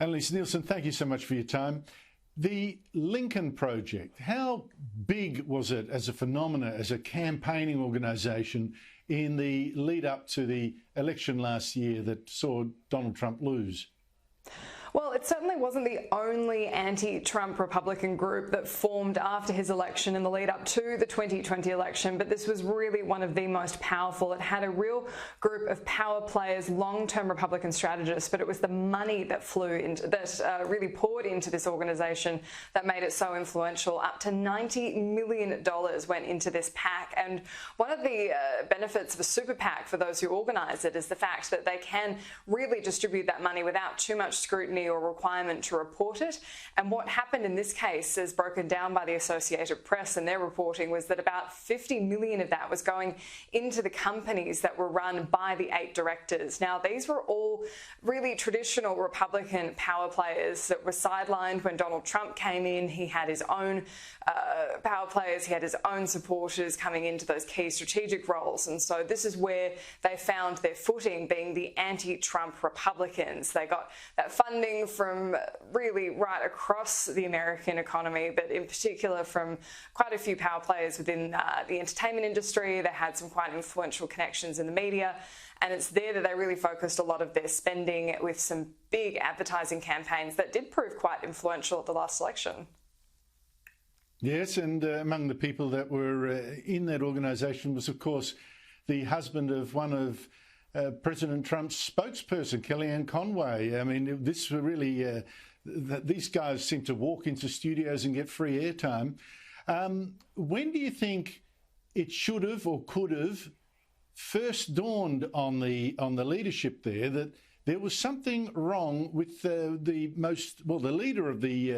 Annelise, Nielsen, thank you so much for your time. The Lincoln Project, how big was it as a phenomenon, as a campaigning organisation in the lead up to the election last year that saw Donald Trump lose? Well, it certainly wasn't the only anti-Trump Republican group that formed after his election in the lead up to the 2020 election, but this was really one of the most powerful. It had a real group of power players, long-term Republican strategists, but it was the money that really poured into this organisation that made it so influential. Up to $90 million went into this PAC, and one of the benefits of a super PAC for those who organise it is the fact that they can really distribute that money without too much scrutiny or requirement to report it. And what happened in this case, as broken down by the Associated Press and their reporting, was that about 50 million of that was going into the companies that were run by the 8 directors. Now, these were all really traditional Republican power players that were sidelined when Donald Trump came in. He had his own power players, he had his own supporters coming into those key strategic roles. And so this is where they found their footing, being the anti-Trump Republicans. They got that funding from really right across the American economy, but in particular from quite a few power players within the entertainment industry. They had some quite influential connections in the media, and it's there that they really focused a lot of their spending with some big advertising campaigns that did prove quite influential at the last election. Yes, and among the people that were in that organisation was, of course, the husband of one of President Trump's spokesperson, Kellyanne Conway. I mean, this really, these guys seem to walk into studios and get free airtime. When do you think it should have or could have first dawned on the leadership there that there was something wrong with the leader of the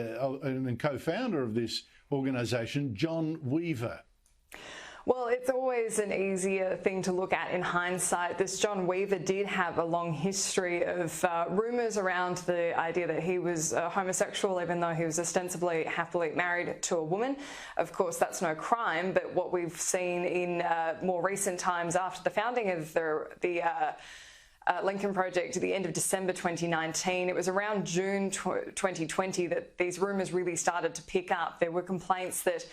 and co-founder of this organisation, John Weaver? Well, it's always an easier thing to look at in hindsight. This John Weaver did have a long history of rumours around the idea that he was homosexual, even though he was ostensibly happily married to a woman. Of course, that's no crime, but what we've seen in more recent times after the founding of the Lincoln Project at the end of December 2019. It was around June 2020 that these rumours really started to pick up. There were complaints that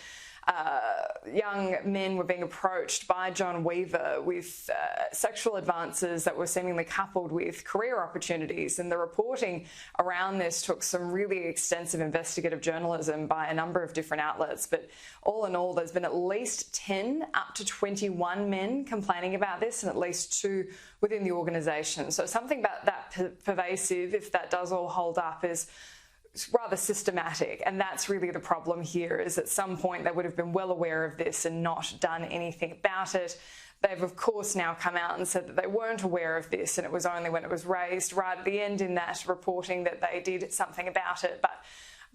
young men were being approached by John Weaver with sexual advances that were seemingly coupled with career opportunities. And the reporting around this took some really extensive investigative journalism by a number of different outlets. But all in all, there's been at least 10 up to 21 men complaining about this, and at least 2 within the organisation. So something about that pervasive, if that does all hold up, is rather systematic, and that's really the problem here. Is at some point they would have been well aware of this and not done anything about it. They've of course now come out and said that they weren't aware of this, and it was only when it was raised right at the end in that reporting that they did something about it. But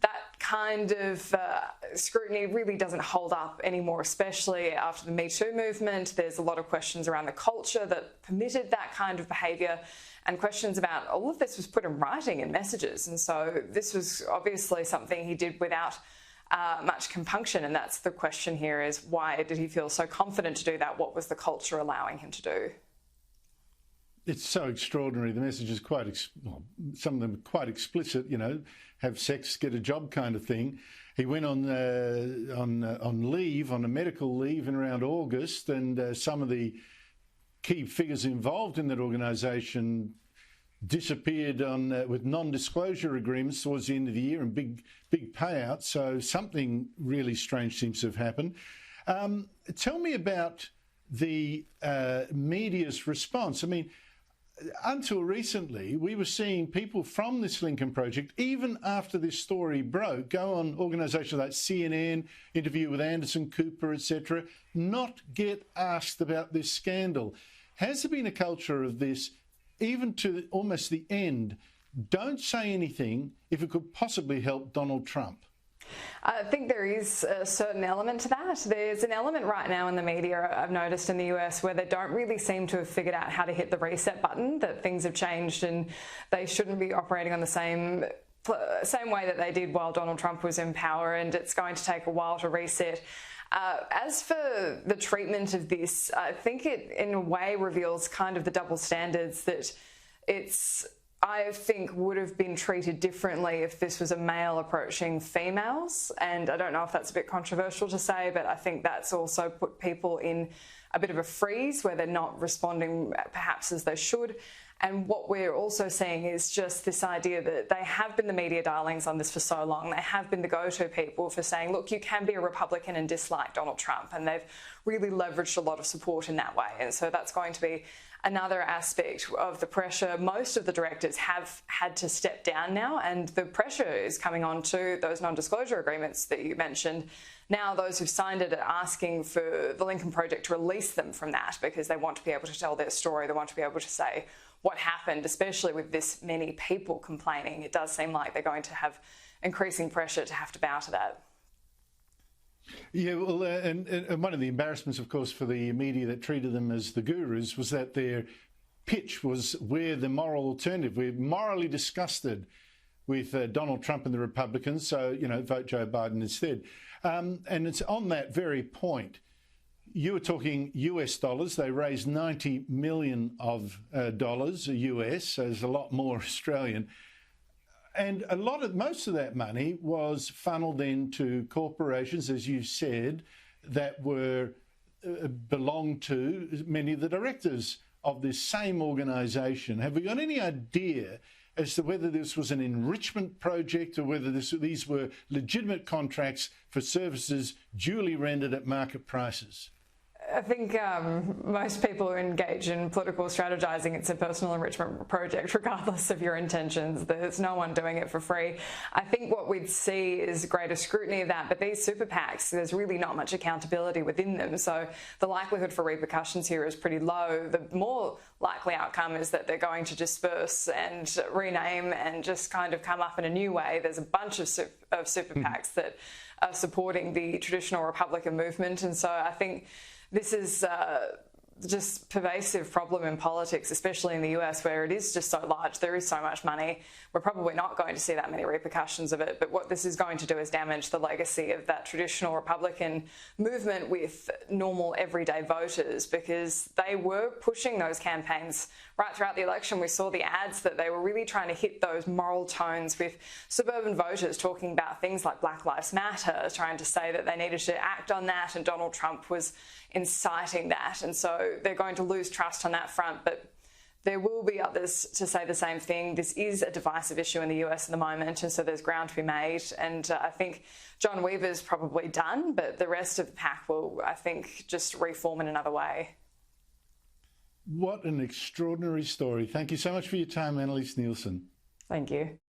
that kind of scrutiny really doesn't hold up anymore, especially after the Me Too movement. There's a lot of questions around the culture that permitted that kind of behaviour, and questions about all of this was put in writing in messages. And so this was obviously something he did without much compunction. And that's the question here, is why did he feel so confident to do that? What was the culture allowing him to do? It's so extraordinary. The message is some of them quite explicit, you know, have sex, get a job kind of thing. He went on leave, on a medical leave in around August, and some of the key figures involved in that organisation disappeared with non-disclosure agreements towards the end of the year and big payouts. So something really strange seems to have happened. Tell me about the media's response. I mean, until recently, we were seeing people from this Lincoln Project, even after this story broke, go on organisations like CNN, interview with Anderson Cooper, etc., not get asked about this scandal. Has there been a culture of this, even to almost the end, don't say anything if it could possibly help Donald Trump? I think there is a certain element to that. There's an element right now in the media, I've noticed in the US, where they don't really seem to have figured out how to hit the reset button, that things have changed and they shouldn't be operating on the same way that they did while Donald Trump was in power, and it's going to take a while to reset. As for the treatment of this, I think it in a way reveals kind of the double standards, that it's I think would have been treated differently if this was a male approaching females. And I don't know if that's a bit controversial to say, but I think that's also put people in a bit of a freeze where they're not responding perhaps as they should. And what we're also seeing is just this idea that they have been the media darlings on this for so long. They have been the go-to people for saying, look, you can be a Republican and dislike Donald Trump. And they've really leveraged a lot of support in that way. And so that's going to be another aspect of the pressure. Most of the directors have had to step down now, and the pressure is coming on to those non-disclosure agreements that you mentioned. Now those who've signed it are asking for the Lincoln Project to release them from that because they want to be able to tell their story. They want to be able to say what happened, especially with this many people complaining. It does seem like they're going to have increasing pressure to have to bow to that. Yeah, well, and one of the embarrassments, of course, for the media that treated them as the gurus was that their pitch was we're the moral alternative. We're morally disgusted with Donald Trump and the Republicans, so, vote Joe Biden instead. And it's on that very point. You were talking US dollars. They raised $90 million of dollars US, so there's a lot more Australian. And most of that money was funneled into corporations, as you said, that were belonged to many of the directors of this same organisation. Have we got any idea as to whether this was an enrichment project or whether these were legitimate contracts for services duly rendered at market prices? I think most people who engage in political strategizing, it's a personal enrichment project, regardless of your intentions. There's no one doing it for free. I think what we'd see is greater scrutiny of that, but these super PACs, there's really not much accountability within them. So the likelihood for repercussions here is pretty low. The more likely outcome is that they're going to disperse and rename and just kind of come up in a new way. There's a bunch of super PACs that are supporting the traditional Republican movement. And so I think this is just pervasive problem in politics, especially in the US, where it is just so large. There is so much money. We're probably not going to see that many repercussions of it. But what this is going to do is damage the legacy of that traditional Republican movement with normal everyday voters, because they were pushing those campaigns right throughout the election. We saw the ads that they were really trying to hit those moral tones with suburban voters, talking about things like Black Lives Matter, trying to say that they needed to act on that, and Donald Trump was inciting that. And so they're going to lose trust on that front, but there will be others to say the same thing. This is a divisive issue in the US at the moment, and so there's ground to be made. And I think John Weaver's probably done, but the rest of the pack will, I think, just reform in another way. What an extraordinary story. Thank you so much for your time, Annelise Nielsen. Thank you.